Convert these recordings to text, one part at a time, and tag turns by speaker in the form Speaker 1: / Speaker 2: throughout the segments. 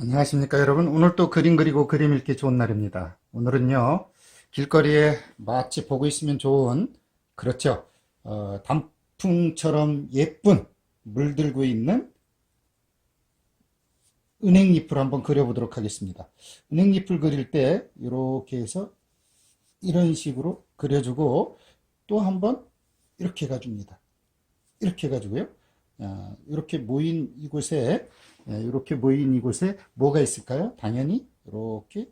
Speaker 1: 안녕하십니까 여러분. 오늘 또 그림 그리고 그림 읽기 좋은 날입니다. 오늘은요 길거리에 마치 보고 있으면 좋은, 그렇죠, 단풍처럼 예쁜 물들고 있는 은행잎을 한번 그려보도록 하겠습니다. 은행잎을 그릴 때 이렇게 해서 이런 식으로 그려주고, 또 한번 이렇게 해가줍니다. 이렇게 해가지고요, 이렇게 모인 이곳에, 이렇게 모인 이곳에 뭐가 있을까요? 당연히 이렇게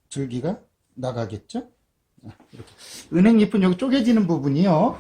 Speaker 1: 줄기가 나가겠죠? 이렇게. 은행잎은 여기 쪼개지는 부분이요,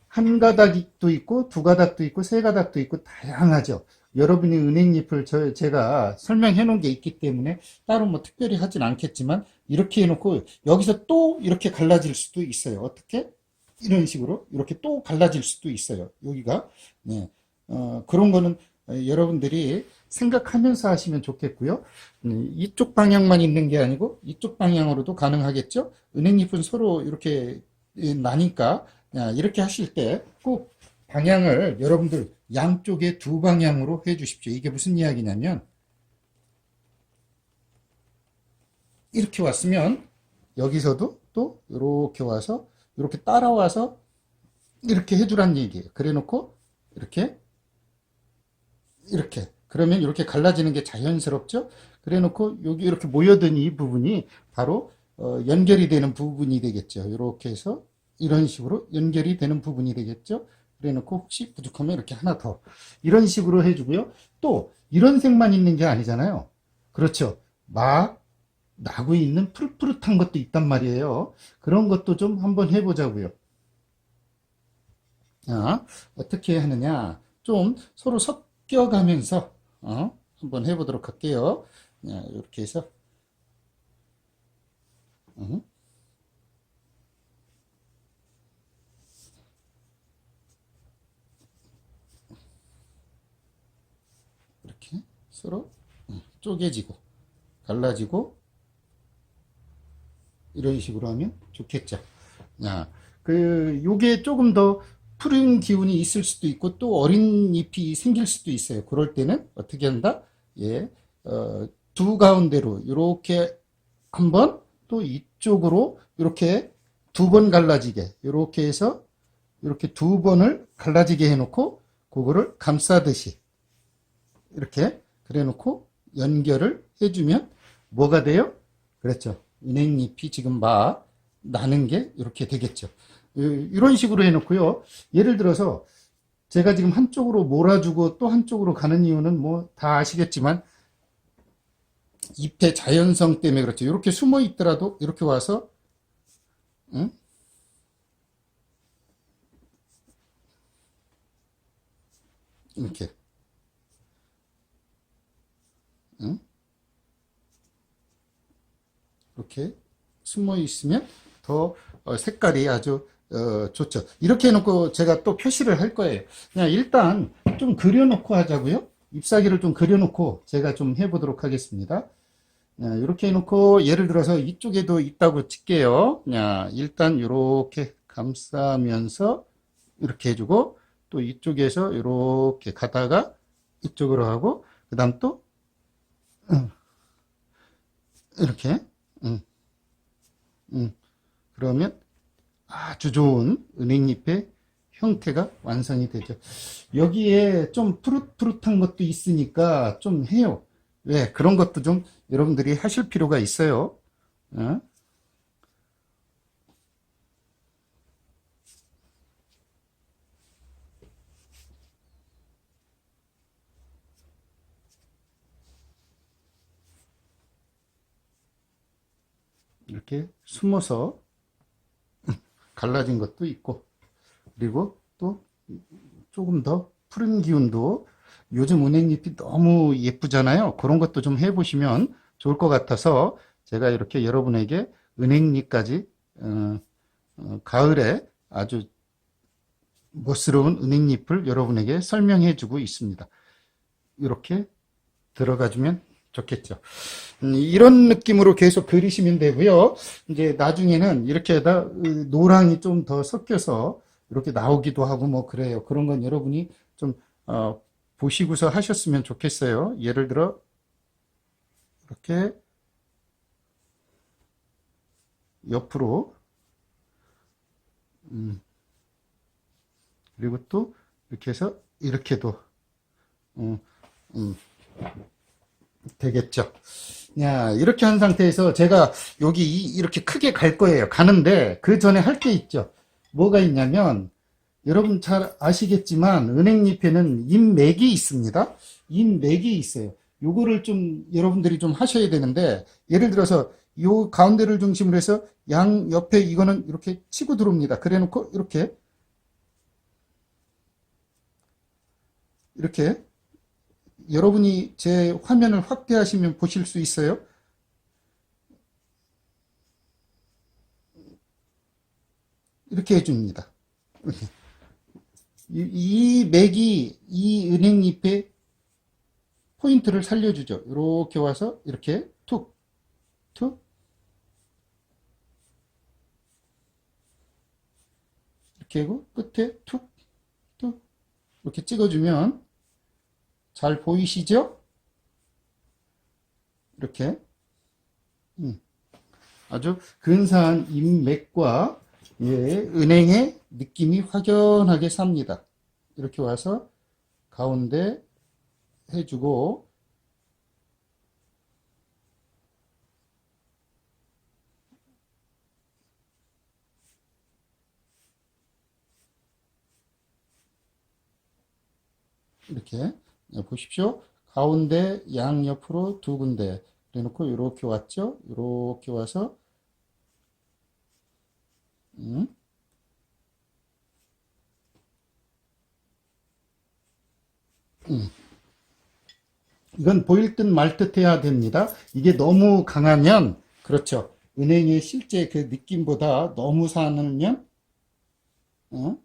Speaker 1: 한 가닥도 있고 두 가닥도 있고 세 가닥도 있고 다양하죠. 여러분이 은행잎을 제가 설명해 놓은 게 있기 때문에 따로 뭐 특별히 하진 않겠지만, 이렇게 해놓고 여기서 또 이렇게 갈라질 수도 있어요. 어떻게? 이런 식으로 이렇게 또 갈라질 수도 있어요. 여기가. 네. 그런 거는 여러분들이 생각하면서 하시면 좋겠고요. 이쪽 방향만 있는 게 아니고 이쪽 방향으로도 가능하겠죠. 은행잎은 서로 이렇게 나니까, 이렇게 하실 때 꼭 방향을 여러분들 양쪽에 두 방향으로 해 주십시오. 이게 무슨 이야기냐면, 이렇게 왔으면 여기서도 또 이렇게 와서 이렇게 따라와서 이렇게 해주란 얘기예요. 그래 놓고 이렇게 이렇게, 그러면 이렇게 갈라지는 게 자연스럽죠. 그래 놓고 여기 이렇게 모여든 이 부분이 바로 연결이 되는 부분이 되겠죠. 이렇게 해서 이런 식으로 연결이 되는 부분이 되겠죠. 그래 놓고 혹시 부족하면 이렇게 하나 더 이런 식으로 해주고요. 또 이런 색만 있는 게 아니잖아요. 그렇죠. 막 나고 있는 푸릇푸릇한 것도 있단 말이에요. 그런 것도 좀 한번 해보자고요. 어떻게 하느냐, 좀 서로 섞여가면서 한번 해보도록 할게요. 이렇게 해서 어, 이렇게 서로 쪼개지고 갈라지고 이런 식으로 하면 좋겠죠. 요게 조금 더 푸른 기운이 있을 수도 있고 또 어린 잎이 생길 수도 있어요. 그럴 때는 어떻게 한다? 예, 두 가운데로 이렇게 한번, 또 이쪽으로 이렇게 두 번 갈라지게, 이렇게 해서 이렇게 두 번을 갈라지게 해놓고 그거를 감싸듯이 이렇게 그래 놓고 연결을 해주면 뭐가 돼요? 그렇죠. 은행잎이 지금 막 나는 게 이렇게 되겠죠. 이런 식으로 해놓고요. 예를 들어서 제가 지금 한쪽으로 몰아주고 또 한쪽으로 가는 이유는 뭐 다 아시겠지만 잎의 자연성 때문에 그렇죠. 이렇게 숨어 있더라도 이렇게 와서 응? 이렇게 응? 이렇게 숨어 있으면 더 색깔이 아주 좋죠. 이렇게 해놓고 제가 또 표시를 할 거예요. 그냥 일단 좀 그려놓고 하자고요. 잎사귀를 좀 그려놓고 제가 좀 해보도록 하겠습니다. 이렇게 해놓고 예를 들어서 이쪽에도 있다고 칠게요. 일단 이렇게 감싸면서 이렇게 해주고, 또 이쪽에서 이렇게 가다가 이쪽으로 하고, 그 다음 또 이렇게 음, 그러면 아주 좋은 은행잎의 형태가 완성이 되죠. 여기에 좀 푸릇푸릇한 것도 있으니까 좀 해요. 왜? 그런 것도 좀 여러분들이 하실 필요가 있어요. 어? 이렇게 숨어서 갈라진 것도 있고, 그리고 또 조금 더 푸른 기운도, 요즘 은행잎이 너무 예쁘잖아요. 그런 것도 좀 해보시면 좋을 것 같아서 제가 이렇게 여러분에게 은행잎까지 가을에 아주 멋스러운 은행잎을 여러분에게 설명해 주고 있습니다. 이렇게 들어가주면 좋겠죠. 이런 느낌으로 계속 그리시면 되고요. 이제 나중에는 이렇게다 노랑이 좀 더 섞여서 이렇게 나오기도 하고 뭐 그래요. 그런 건 여러분이 좀 보시고서 하셨으면 좋겠어요. 예를 들어 이렇게 옆으로 그리고 또 이렇게 해서 이렇게도 음, 음, 되겠죠. 야, 이렇게 한 상태에서 제가 여기 이렇게 크게 갈 거예요. 가는데 그 전에 할 게 있죠. 뭐가 있냐면 여러분 잘 아시겠지만 은행잎에는 잎맥이 있습니다. 잎맥이 있어요. 요거를 좀 여러분들이 좀 하셔야 되는데 예를 들어서 요 가운데를 중심으로 해서 양 옆에 이거는 이렇게 치고 들어옵니다. 그래 놓고 이렇게 여러분이 제 화면을 확대하시면 보실 수 있어요. 이렇게 해줍니다. 이 맥이 이 은행잎의 포인트를 살려주죠. 이렇게 와서 이렇게 툭, 툭, 이렇게 하고 끝에 툭, 툭 이렇게 찍어주면 잘 보이시죠? 이렇게 아주 근사한 잎맥과 예, 은행의 느낌이 확연하게 삽니다. 이렇게 와서 가운데 해주고 이렇게 보십시오. 가운데 양옆으로 두 군데 그래놓고 이렇게 왔죠. 이렇게 와서 음, 이건 보일 듯 말 듯 해야 됩니다. 이게 너무 강하면 그렇죠. 은행의 실제 그 느낌보다 너무 사면 어?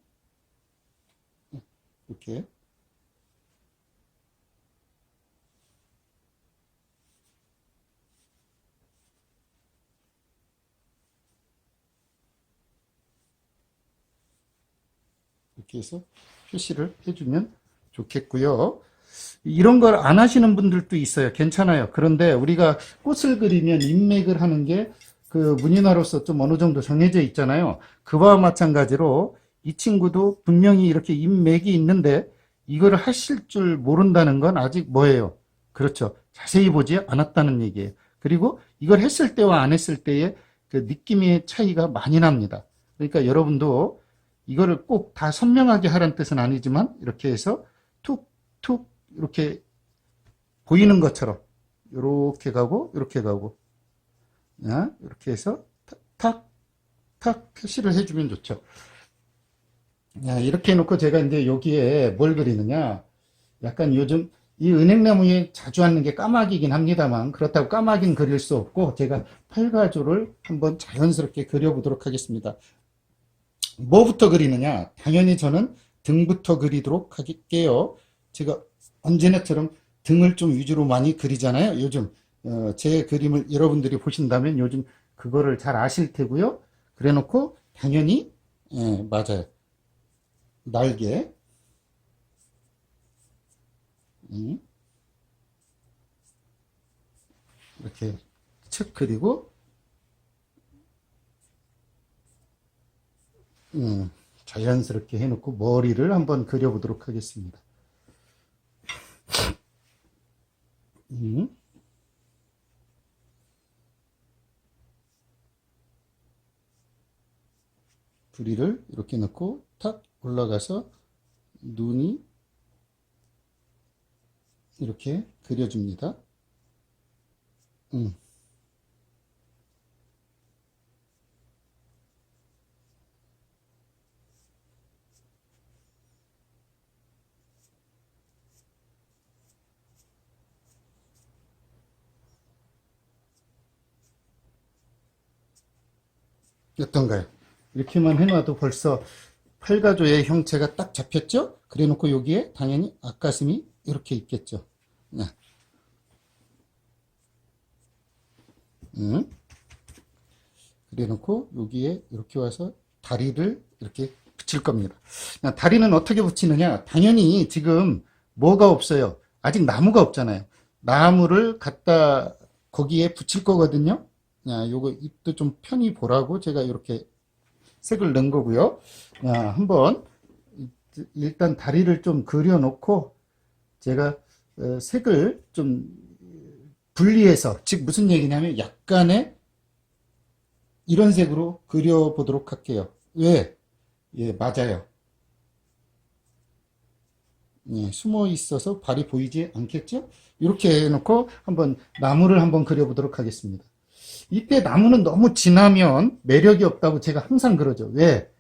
Speaker 1: 이렇게 이렇게 해서 표시를 해주면 좋겠고요. 이런 걸 안 하시는 분들도 있어요. 괜찮아요. 그런데 우리가 꽃을 그리면 인맥을 하는 게 그 문인화로서 좀 어느 정도 정해져 있잖아요. 그와 마찬가지로 이 친구도 분명히 이렇게 인맥이 있는데 이거를 하실 줄 모른다는 건 아직 뭐예요? 그렇죠. 자세히 보지 않았다는 얘기예요. 그리고 이걸 했을 때와 안 했을 때의 그 느낌의 차이가 많이 납니다. 그러니까 여러분도 이거를 꼭 다 선명하게 하라는 뜻은 아니지만 이렇게 해서 툭, 툭 이렇게 보이는 것처럼 이렇게 가고 이렇게 가고 이렇게 해서 탁, 탁 표시를 해주면 좋죠. 이렇게 해놓고 제가 이제 여기에 뭘 그리느냐 약간 요즘 이 은행나무에 자주 하는 게 까마귀긴 합니다만 그렇다고 까마귀는 그릴 수 없고 제가 팔가조를 한번 자연스럽게 그려보도록 하겠습니다. 뭐부터 그리느냐 당연히 저는 등부터 그리도록 할게요. 제가 언제나처럼 등을 좀 위주로 많이 그리잖아요. 요즘 제 그림을 여러분들이 보신다면 요즘 그거를 잘 아실 테고요. 그래 놓고 당연히 맞아요. 날개 이렇게 척 그리고 자연스럽게 해놓고 머리를 한번 그려보도록 하겠습니다. 부리를 이렇게 넣고 탁 올라가서 눈이 이렇게 그려줍니다. 어떤가요? 이렇게만 해놔도 벌써 팔가조의 형체가 딱 잡혔죠? 그래 놓고 여기에 당연히 앞가슴이 이렇게 있겠죠. 네. 그래 놓고 여기에 이렇게 와서 다리를 이렇게 붙일 겁니다. 다리는 어떻게 붙이느냐? 당연히 지금 뭐가 없어요? 아직 나무가 없잖아요. 나무를 갖다 거기에 붙일 거거든요. 야, 요거 잎도 좀 편히 보라고 제가 이렇게 색을 넣은 거고요. 야, 한번 일단 다리를 좀 그려 놓고 제가 색을 좀 분리해서, 즉 무슨 얘기냐면 약간의 이런 색으로 그려 보도록 할게요. 왜? 예, 맞아요. 예, 숨어 있어서 발이 보이지 않겠죠? 이렇게 해놓고 한번 나무를 한번 그려보도록 하겠습니다. 이때 나무는 너무 진하면 매력이 없다고 제가 항상 그러죠. 왜?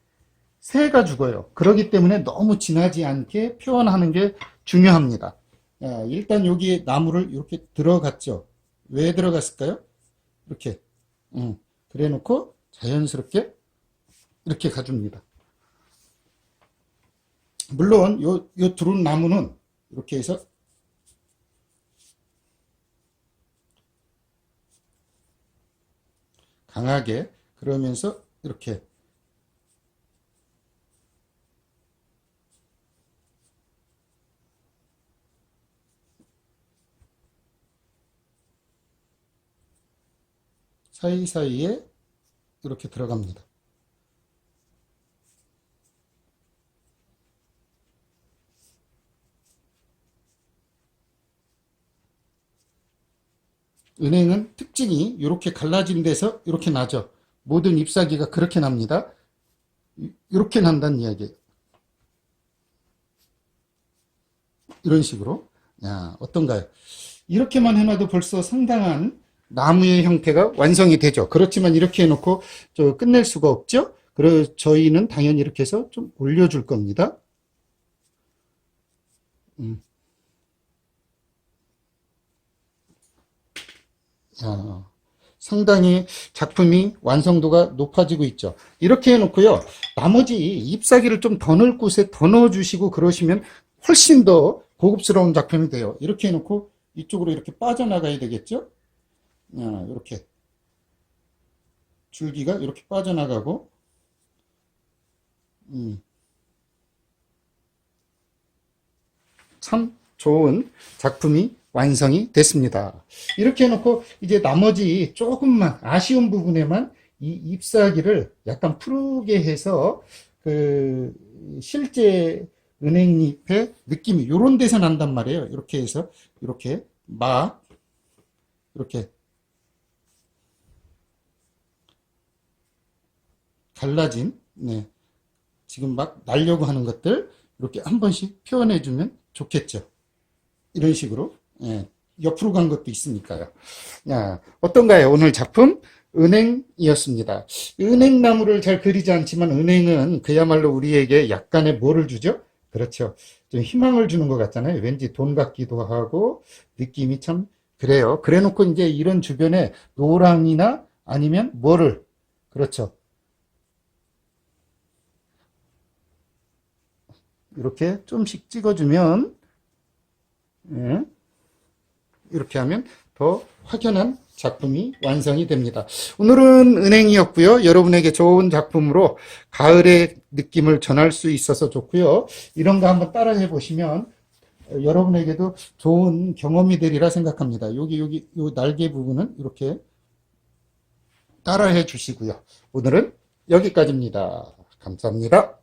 Speaker 1: 새가 죽어요. 그렇기 때문에 너무 진하지 않게 표현하는 게 중요합니다. 일단 여기에 나무를 이렇게 들어갔죠. 왜 들어갔을까요? 이렇게. 그래 놓고 자연스럽게 이렇게 가줍니다. 물론 요 두른 나무는 이렇게 해서 강하게 그러면서 이렇게 사이사이에 이렇게 들어갑니다. 은행은 특징이 이렇게 갈라진 데서 이렇게 나죠. 모든 잎사귀가 그렇게 납니다. 이렇게 난다는 이야기예요. 이런 식으로. 야, 어떤가요? 이렇게만 해놔도 벌써 상당한 나무의 형태가 완성이 되죠. 그렇지만 이렇게 해놓고 끝낼 수가 없죠. 그래서 저희는 당연히 이렇게 해서 좀 올려줄 겁니다. 상당히 작품이 완성도가 높아지고 있죠. 이렇게 해놓고요. 나머지 잎사귀를 좀 더 넣을 곳에 더 넣어주시고 그러시면 훨씬 더 고급스러운 작품이 돼요. 이렇게 해놓고 이쪽으로 이렇게 빠져나가야 되겠죠? 이렇게 줄기가 이렇게 빠져나가고 참 좋은 작품이 완성이 됐습니다. 이렇게 해놓고 이제 나머지 조금만 아쉬운 부분에만 이 잎사귀를 약간 푸르게 해서 그 실제 은행잎의 느낌이 이런 데서 난단 말이에요. 이렇게 해서 이렇게 막 이렇게 갈라진 지금 막 날려고 하는 것들 이렇게 한 번씩 표현해 주면 좋겠죠. 이런 식으로 옆으로 간 것도 있으니까요. 어떤가요? 오늘 작품 은행이었습니다. 은행나무를 잘 그리지 않지만 은행은 그야말로 우리에게 약간의 뭐를 주죠? 그렇죠. 좀 희망을 주는 것 같잖아요. 왠지 돈 같기도 하고 느낌이 참 그래요. 그래 놓고 이제 이런 주변에 노랑이나 아니면 뭐를 그렇죠. 이렇게 좀씩 찍어주면 이렇게 하면 더 확연한 작품이 완성이 됩니다. 오늘은 은행이었고요. 여러분에게 좋은 작품으로 가을의 느낌을 전할 수 있어서 좋고요. 이런 거 한번 따라 해보시면 여러분에게도 좋은 경험이 되리라 생각합니다. 여기 요 날개 부분은 이렇게 따라 해 주시고요. 오늘은 여기까지입니다. 감사합니다.